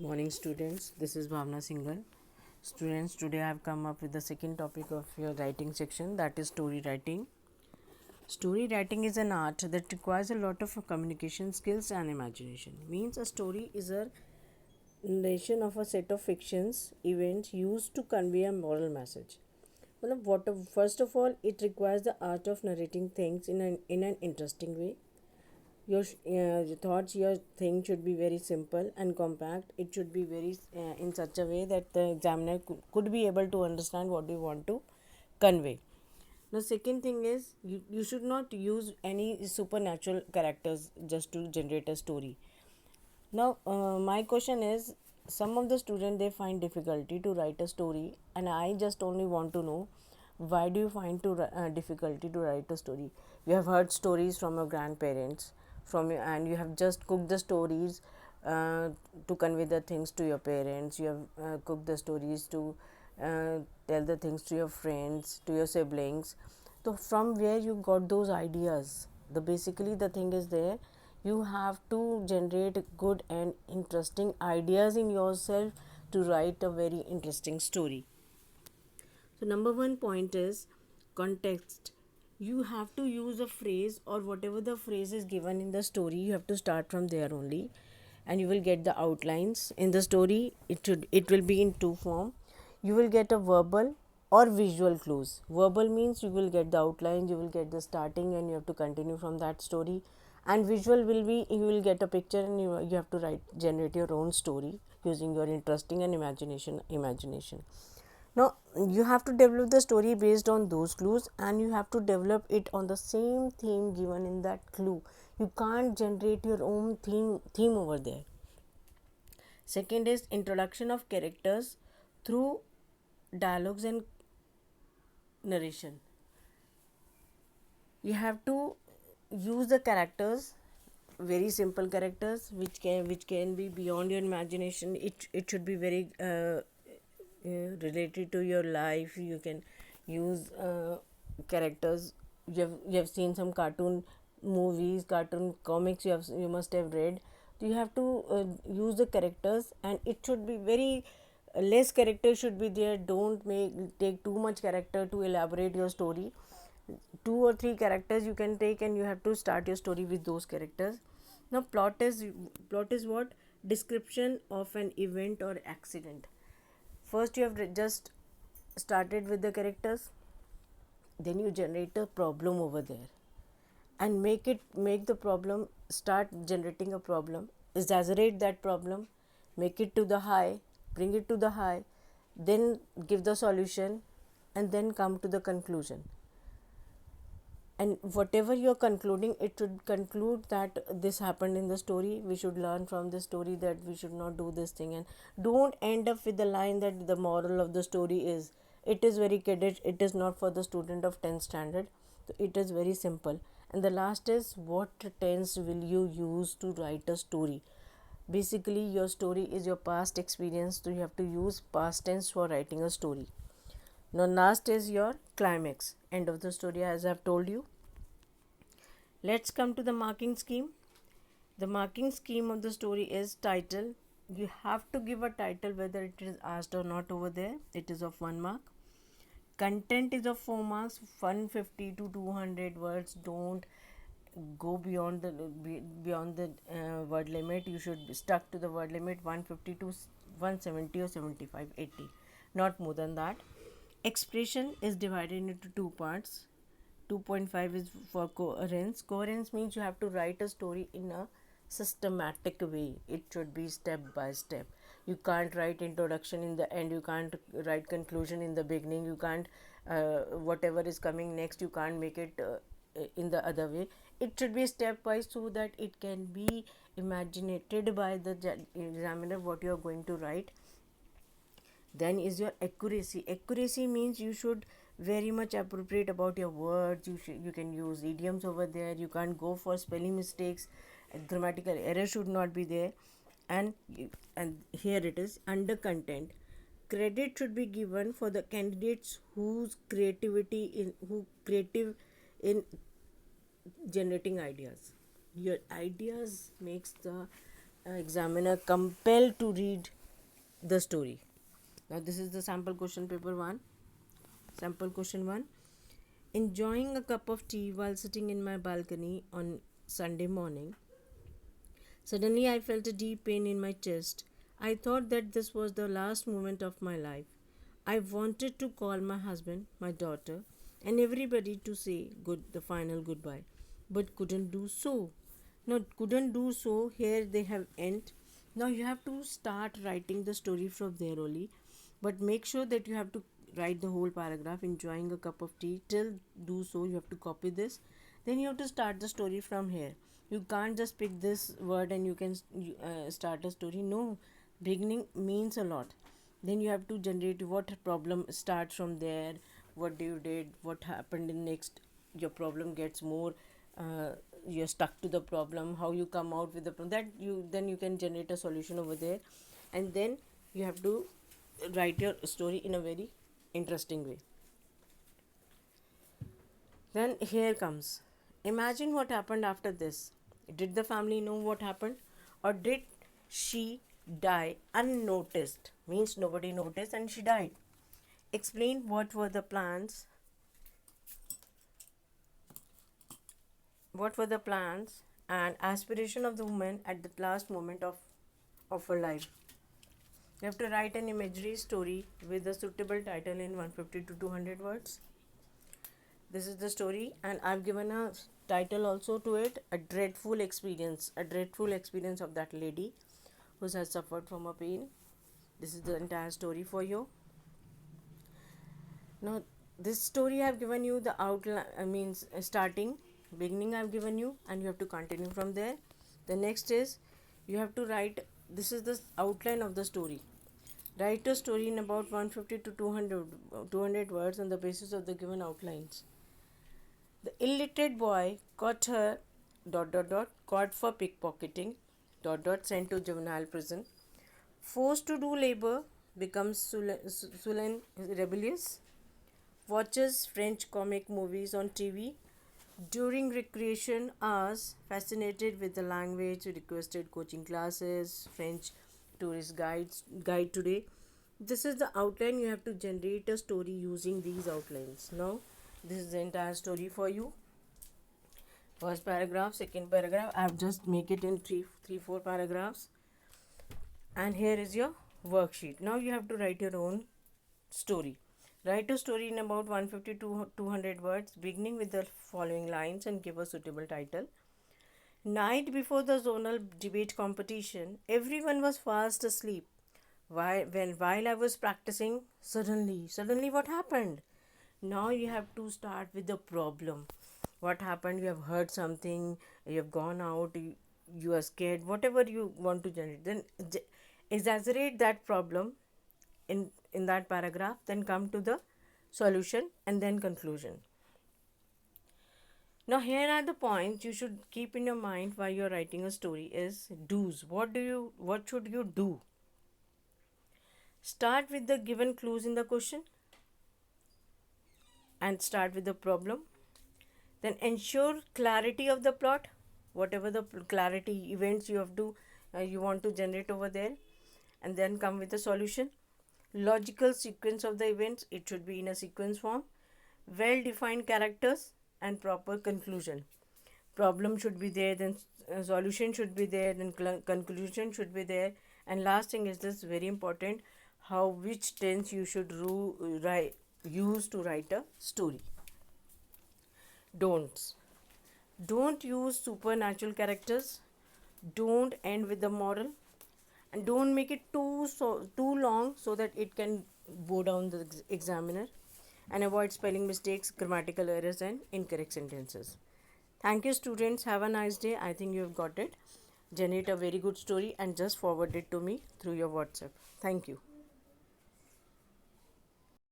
Morning students, this is Bhavana Singhal. Students, today I have come up with the second topic of your writing section, that is story writing. Story writing is an art that requires a lot of communication skills and imagination. Means a story is a narration of a set of fictions, events used to convey a moral message. First of all, it requires the art of narrating things in an interesting way. Your thoughts, your thing should be very simple and compact. It should be very in such a way that the examiner could be able to understand what you want to convey. The second thing is you should not use any supernatural characters just to generate a story. Now, my question is, some of the students they find difficulty to write a story, and I just only want to know why do you find difficulty to write a story? You have heard stories from your grandparents, and you have just cooked the stories to convey the things to your parents. You have cooked the stories to tell the things to your friends, to your siblings. So, from where you got those ideas? Basically the thing is there, you have to generate good and interesting ideas in yourself to write a very interesting story. So number one point is context. You have to use a phrase or whatever the phrase is given in the story, you have to start from there only, and you will get the outlines in the story. It will be in two form. You will get a verbal or visual clues. Verbal means you will get the outline, you will get the starting, and you have to continue from that story. And visual will be you will get a picture, and you have to generate your own story using your interesting and imagination. Now you have to develop the story based on those clues, and you have to develop it on the same theme given in that clue. You can't generate your own theme over there. Second is introduction of characters through dialogues and narration. You have to use the characters, very simple characters which can be beyond your imagination. It should be very related to your life. You can use characters. You have seen some cartoon movies, cartoon comics. You must have read. So you have to use the characters, and it should be very less character should be there. Don't take too much character to elaborate your story. Two or three characters you can take, and you have to start your story with those characters. Now plot is what? Description of an event or accident. First you have just started with the characters, then you generate a problem over there, and make the problem, start generating a problem, exaggerate that problem, make it to the high, bring it to the high, then give the solution, and then come to the conclusion. And whatever you're concluding, it should conclude that this happened in the story, we should learn from this story that we should not do this thing. And don't end up with the line that the moral of the story is. It is very kiddie, it is not for the student of 10th standard. So it is very simple. And the last is, what tense will you use to write a story? Basically your story is your past experience, so you have to use past tense for writing a story. Now last is your climax, end of the story, as I have told you. Let's come to the marking scheme. The marking scheme of the story is title. You have to give a title whether it is asked or not over there. It is of 1 mark. Content is of 4 marks, 150 to 200 words. Don't go beyond the word limit. You should be stuck to the word limit, 150 to 170 or 75, 80, not more than that. Expression is divided into two parts. 2.5 is for coherence. Coherence means you have to write a story in a systematic way. It should be step by step. You can't write introduction in the end, you can't write conclusion in the beginning, you can't whatever is coming next, you can't make it in the other way. It should be stepwise so that it can be imaginated by the examiner what you are going to write. Then is your accuracy. Accuracy means you should very much appropriate about your words. You can use idioms over there. You can't go for spelling mistakes. Grammatical error should not be there. And here it is under content. Credit should be given for the candidates who creative in generating ideas. Your ideas makes the examiner compelled to read the story. Now, this is the sample question paper 1. Sample question 1. Enjoying a cup of tea while sitting in my balcony on Sunday morning, suddenly I felt a deep pain in my chest. I thought that this was the last moment of my life. I wanted to call my husband, my daughter, and everybody to say the final goodbye, but couldn't do so. No, couldn't do so. Here they have end. Now you have to start writing the story from there only, but make sure that you have to write the whole paragraph. Enjoying a cup of tea. Till do so, you have to copy this. Then you have to start the story from here. You can't just pick this word and you can start a story. No, beginning means a lot. Then you have to generate what problem starts from there, what you did, what happened in next. Your problem gets more, you're stuck to the problem, how you come out with the problem, that you then you can generate a solution over there. And then you have to write your story in a very interesting way. Then here comes, imagine what happened after this. Did the family know what happened, or did she die unnoticed? Means nobody noticed and she died. Explain what were the plans and aspiration of the woman at the last moment of her life. You have to write an imagery story with a suitable title in 150 to 200 words. This is the story, and I've given a title also to it, a dreadful experience of that lady who has suffered from a pain. This is the entire story for you. Now, this story I've given you the outline, means starting, beginning I've given you, and you have to continue from there. The next is you have to write, this is the outline of the story. Write a story in about 150 to 200 words on the basis of the given outlines. The illiterate boy caught her caught for pickpocketing sent to juvenile prison, forced to do labor, becomes sullen, rebellious, watches French comic movies on TV. During recreation hours, fascinated with the language, requested coaching classes, French tourist guide today. This is the outline. You have to generate a story using these outlines. Now, this is the entire story for you. First paragraph, second paragraph. I have just make it in three, 4 paragraphs. And here is your worksheet. Now you have to write your own story. Write a story in about 150 to 200 words, beginning with the following lines and give a suitable title. Night before the zonal debate competition, everyone was fast asleep. While I was practicing, suddenly what happened? Now you have to start with the problem. What happened? You have heard something, you have gone out, you are scared, whatever you want to generate. Then exaggerate that problem in that paragraph, then come to the solution and then conclusion. Now here are the points you should keep in your mind while you're writing a story is do's. What should you do? Start with the given clues in the question and start with the problem. Then ensure clarity of the plot, whatever the clarity events you want to generate over there, and then come with the solution. Logical sequence of the events, it should be in a sequence form. Well defined characters and proper conclusion. Problem should be there, then solution should be there, then conclusion should be there, and last thing is this very important, which tense you should use to write a story. Don't use supernatural characters. Don't end with the moral, and don't make it too long so that it can bow down the examiner. And avoid spelling mistakes, grammatical errors, and incorrect sentences. Thank you, students. Have a nice day. I think you have got it. Generate a very good story and just forward it to me through your WhatsApp. Thank you.